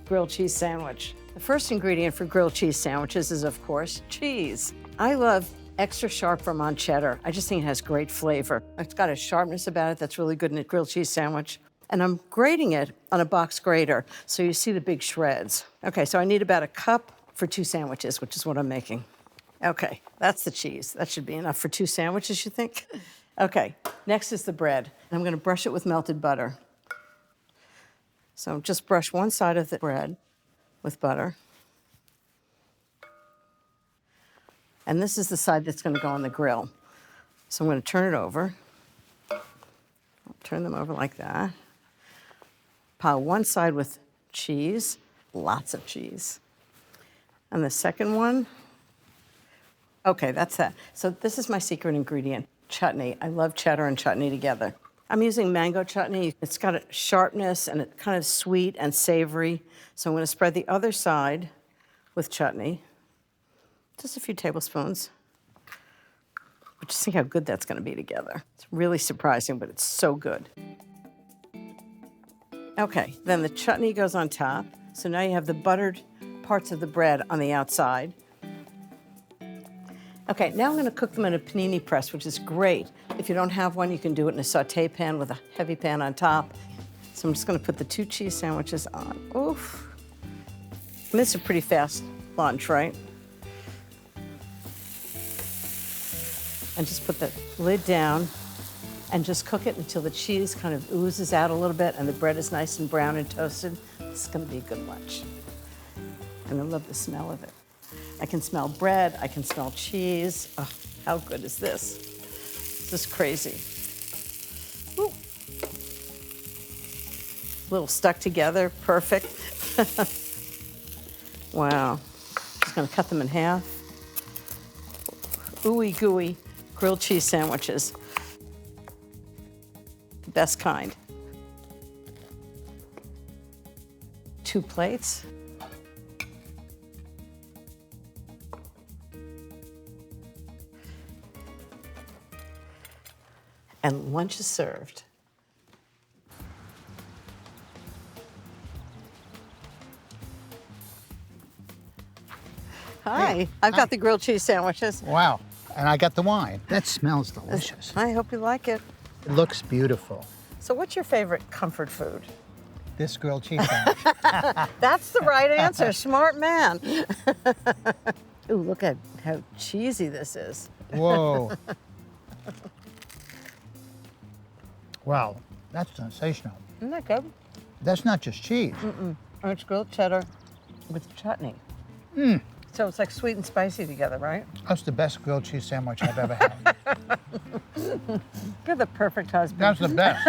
grilled cheese sandwich. The first ingredient for grilled cheese sandwiches is, of course, cheese. I love extra sharp Vermont cheddar. I just think it has great flavor. It's got a sharpness about it that's really good in a grilled cheese sandwich. And I'm grating it on a box grater, so you see the big shreds. Okay, so I need about a cup for 2 sandwiches, which is what I'm making. Okay, that's the cheese. That should be enough for 2 sandwiches, you think? Okay, next is the bread. I'm gonna brush it with melted butter. So just brush one side of the bread with butter. And this is the side that's gonna go on the grill. So I'm gonna turn it over. Turn them over like that. Pile one side with cheese, lots of cheese. And the second one, okay, that's that. So this is my secret ingredient, chutney. I love cheddar and chutney together. I'm using mango chutney. It's got a sharpness and it's kind of sweet and savory. So I'm gonna spread the other side with chutney. Just a few tablespoons. But just think how good that's gonna be together. It's really surprising, but it's so good. Okay, then the chutney goes on top. So now you have the buttered parts of the bread on the outside. Okay, now I'm gonna cook them in a panini press, which is great. If you don't have one, you can do it in a saute pan with a heavy pan on top. So I'm just gonna put the 2 cheese sandwiches on. Oof. And this is a pretty fast lunch, right? And just put the lid down and just cook it until the cheese kind of oozes out a little bit and the bread is nice and brown and toasted. This is gonna be a good lunch. And I love the smell of it. I can smell bread, I can smell cheese. Oh, how good is this? This is crazy. Ooh. A little stuck together, perfect. Wow. Just gonna cut them in half. Ooey gooey grilled cheese sandwiches. The best kind. 2 plates. And lunch is served. Hi, I've got the grilled cheese sandwiches. Wow, and I got the wine. That smells delicious. I hope you like it. It looks beautiful. So what's your favorite comfort food? This grilled cheese sandwich. That's the right answer, smart man. Ooh, look at how cheesy this is. Whoa. Wow, that's sensational. Isn't that good? That's not just cheese. And it's grilled cheddar with chutney. So it's like sweet and spicy together, right? That's the best grilled cheese sandwich I've ever had. You're the perfect husband. That's the best.